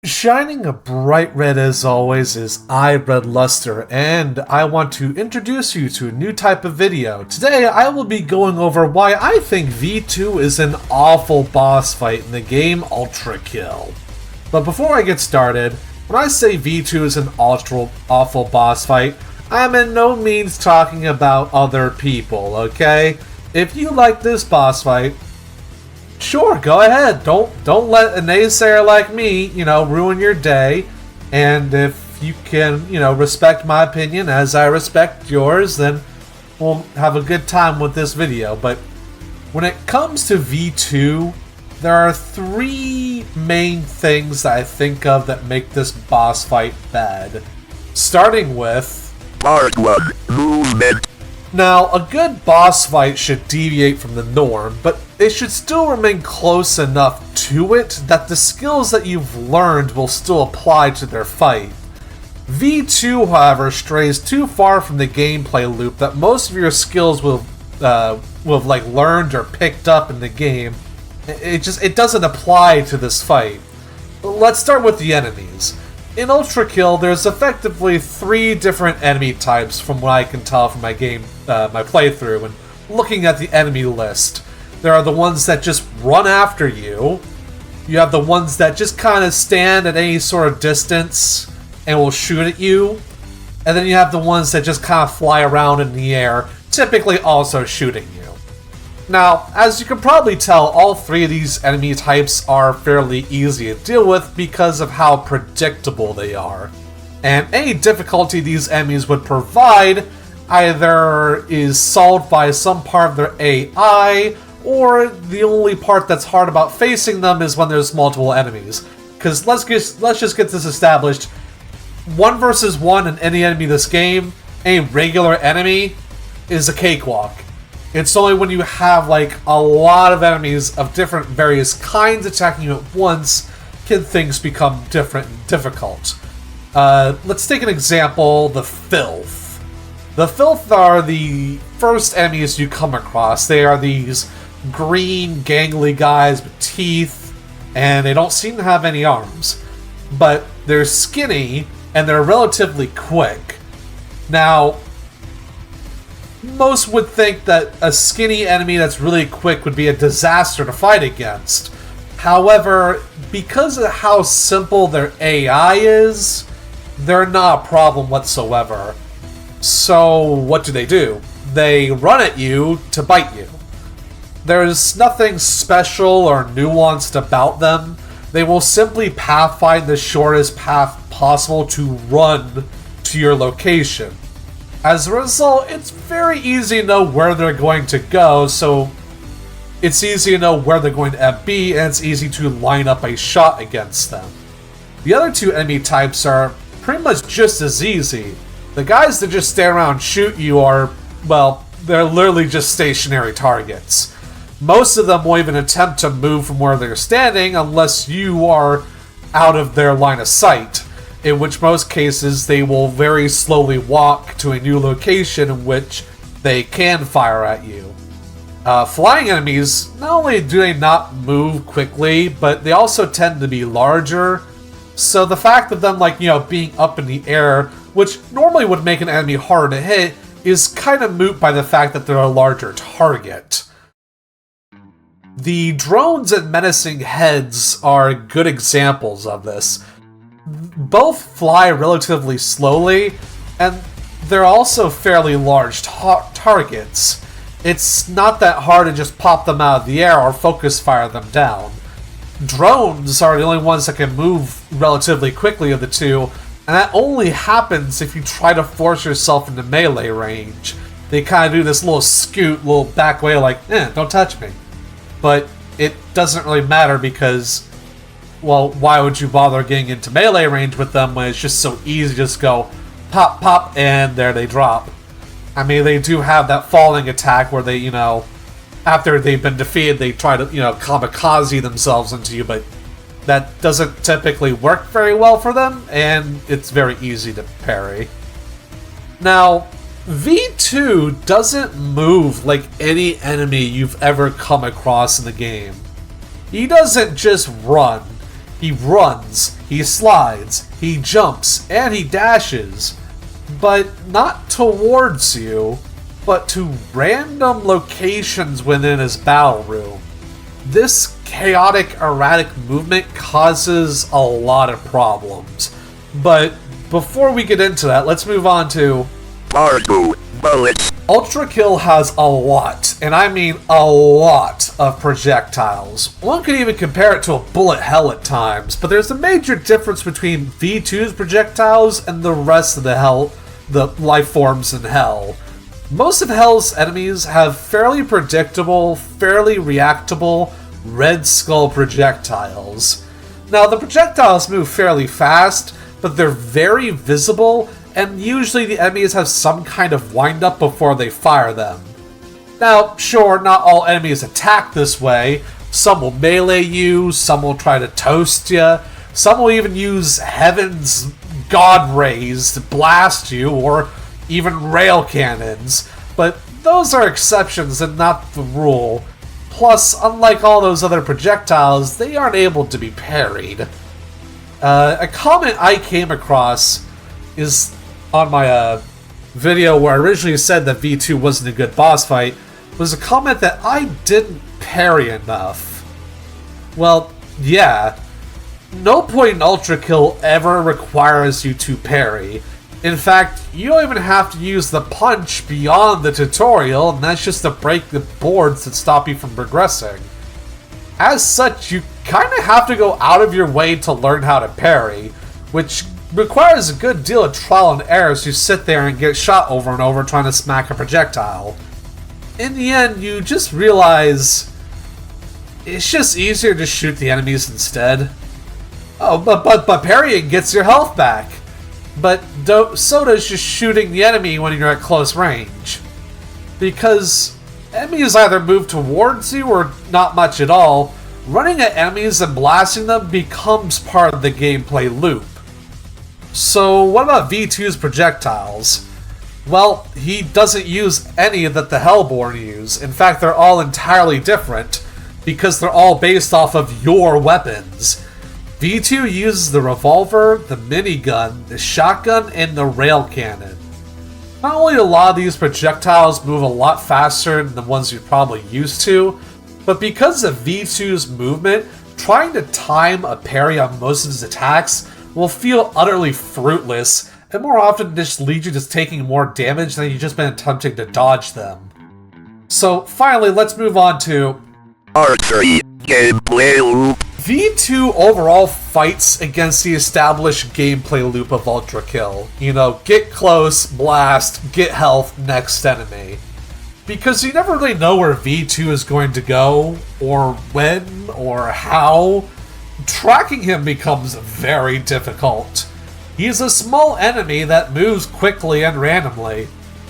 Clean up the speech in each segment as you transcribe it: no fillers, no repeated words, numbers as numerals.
Shining a bright red as always is Red Luster, and I want to introduce you to a new type of video. Today I will be going over why I think V2 is an awful boss fight in the game Ultrakill. But before I get started, when I say V2 is an awful boss fight, I'm in no means talking about other people, okay? If you like this boss fight, sure, go ahead. Don't let a naysayer like me, ruin your day. And if you can, respect my opinion as I respect yours, then we'll have a good time with this video. But when it comes to V2, there are three main things that I think of that make this boss fight bad. Starting with Part 1. Movement. Now, a good boss fight should deviate from the norm, but it should still remain close enough to it that the skills that you've learned will still apply to their fight. V2, however, strays too far from the gameplay loop that most of your skills will have learned or picked up in the game. It doesn't apply to this fight. Let's start with the enemies. In Ultrakill, there's effectively three different enemy types from what I can tell from my playthrough, and looking at the enemy list. There are the ones that just run after you. You have the ones that just kind of stand at any sort of distance and will shoot at you. And then you have the ones that just kind of fly around in the air, typically also shooting you. Now, as you can probably tell, all three of these enemy types are fairly easy to deal with because of how predictable they are. And any difficulty these enemies would provide either is solved by some part of their AI, or the only part that's hard about facing them is when there's multiple enemies. Because let's just get this established. 1 versus 1 in any enemy in this game, any regular enemy, is a cakewalk. It's only when you have a lot of enemies of different various kinds attacking you at once can things become different and difficult. Let's take an example, the Filth. The Filth are the first enemies you come across. They are these green, gangly guys with teeth, and they don't seem to have any arms. But they're skinny, and they're relatively quick. Now, most would think that a skinny enemy that's really quick would be a disaster to fight against. However, because of how simple their AI is, they're not a problem whatsoever. So, what do? They run at you to bite you. There's nothing special or nuanced about them. They will simply find the shortest path possible to run to your location. As a result, it's very easy to know where they're going to go, so it's easy to know where they're going to be, and it's easy to line up a shot against them. The other two enemy types are pretty much just as easy. The guys that just stay around and shoot you are, well, they're literally just stationary targets. Most of them won't even attempt to move from where they're standing unless you are out of their line of sight, in which most cases they will very slowly walk to a new location in which they can fire at you. Flying enemies, not only do they not move quickly, but they also tend to be larger, so the fact of them being up in the air, which normally would make an enemy harder to hit, is kind of moot by the fact that they're a larger target. The drones and menacing heads are good examples of this. Both fly relatively slowly, and they're also fairly large targets. It's not that hard to just pop them out of the air or focus fire them down. Drones are the only ones that can move relatively quickly of the two, and that only happens if you try to force yourself into melee range. They kind of do this little scoot, little back way don't touch me. But it doesn't really matter because, well, why would you bother getting into melee range with them when it's just so easy to just go pop, pop, and there they drop. I mean, they do have that falling attack where they, after they've been defeated, they try to, kamikaze themselves into you, but that doesn't typically work very well for them, and it's very easy to parry. Now, V2 doesn't move like any enemy you've ever come across in the game. He doesn't just run. He runs, he slides, he jumps, and he dashes. But not towards you, but to random locations within his battle room. This chaotic, erratic movement causes a lot of problems. But before we get into that, let's move on to Part 2. Bullets. Ultrakill has a lot, and I mean a lot, of projectiles. One could even compare it to a bullet hell at times, but there's a major difference between V2's projectiles and the rest of the life forms in Hell. Most of Hell's enemies have fairly predictable, fairly reactable Red Skull projectiles. Now, the projectiles move fairly fast, but they're very visible, and usually the enemies have some kind of wind-up before they fire them. Now, sure, not all enemies attack this way. Some will melee you, some will try to toast you, some will even use Heaven's God Rays to blast you, or even rail cannons. But those are exceptions and not the rule. Plus, unlike all those other projectiles, they aren't able to be parried. A comment I came across is on my video where I originally said that V2 wasn't a good boss fight, was a comment that I didn't parry enough. Well, yeah. No point in Ultrakill ever requires you to parry. In fact, you don't even have to use the punch beyond the tutorial, and that's just to break the boards that stop you from progressing. As such, you kinda have to go out of your way to learn how to parry, which requires a good deal of trial and error as you sit there and get shot over and over trying to smack a projectile. In the end, you just realize it's just easier to shoot the enemies instead. Oh, but parrying gets your health back. But so does just shooting the enemy when you're at close range. Because enemies either move towards you or not much at all, running at enemies and blasting them becomes part of the gameplay loop. So what about V2's projectiles? Well, he doesn't use any that the Hellborn use. In fact, they're all entirely different, because they're all based off of your weapons. V2 uses the revolver, the minigun, the shotgun, and the rail cannon. Not only do a lot of these projectiles move a lot faster than the ones you're probably used to, but because of V2's movement, trying to time a parry on most of his attacks will feel utterly fruitless, and more often just lead you to taking more damage than you've just been attempting to dodge them. So finally, let's move on to Part 3. Gameplay loop. V2 overall fights against the established gameplay loop of Ultrakill. You know, get close, blast, get health, next enemy. Because you never really know where V2 is going to go, or when, or how. Tracking him becomes very difficult. He's a small enemy that moves quickly and randomly,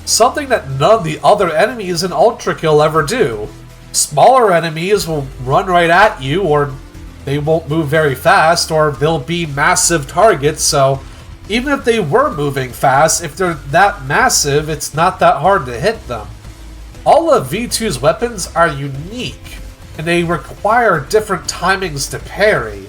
something that none of the other enemies in Ultrakill ever do. Smaller enemies will run right at you, or they won't move very fast, or they'll be massive targets, so even if they were moving fast, if they're that massive, it's not that hard to hit them. All of V2's weapons are unique, and they require different timings to parry.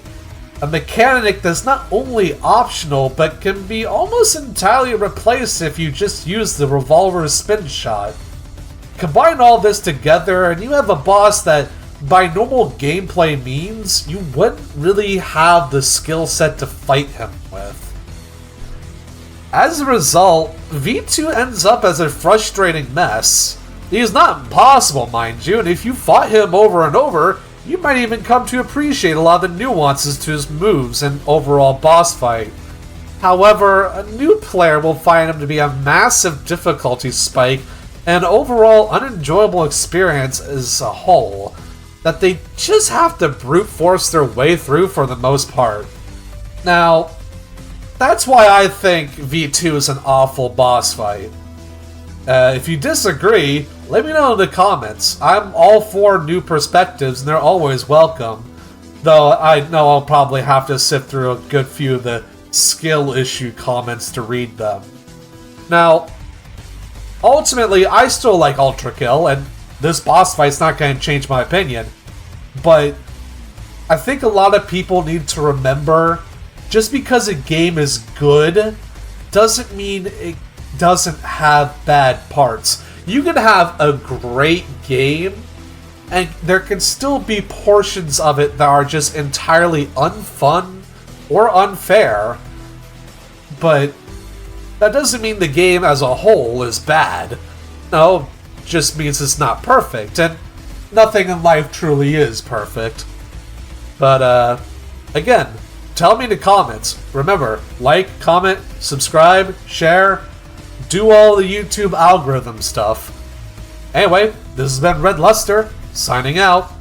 A mechanic that's not only optional, but can be almost entirely replaced if you just use the revolver's spin shot. Combine all this together, and you have a boss that, by normal gameplay means, you wouldn't really have the skill set to fight him with. As a result, V2 ends up as a frustrating mess. He is not impossible, mind you, and if you fought him over and over, you might even come to appreciate a lot of the nuances to his moves and overall boss fight. However, a new player will find him to be a massive difficulty spike and overall unenjoyable experience as a whole, that they just have to brute force their way through for the most part. Now, that's why I think V2 is an awful boss fight. If you disagree, let me know in the comments. I'm all for new perspectives, and they're always welcome. Though I know I'll probably have to sift through a good few of the skill issue comments to read them. Now, ultimately, I still like Ultrakill, and this boss fight's not going to change my opinion. But I think a lot of people need to remember, just because a game is good doesn't mean it doesn't have bad parts. You can have a great game, and there can still be portions of it that are just entirely unfun or unfair, but that doesn't mean the game as a whole is bad. No, it just means it's not perfect, and nothing in life truly is perfect. But, again, tell me in the comments. Remember, like, comment, subscribe, share, do all the YouTube algorithm stuff. Anyway, this has been Red Luster, signing out.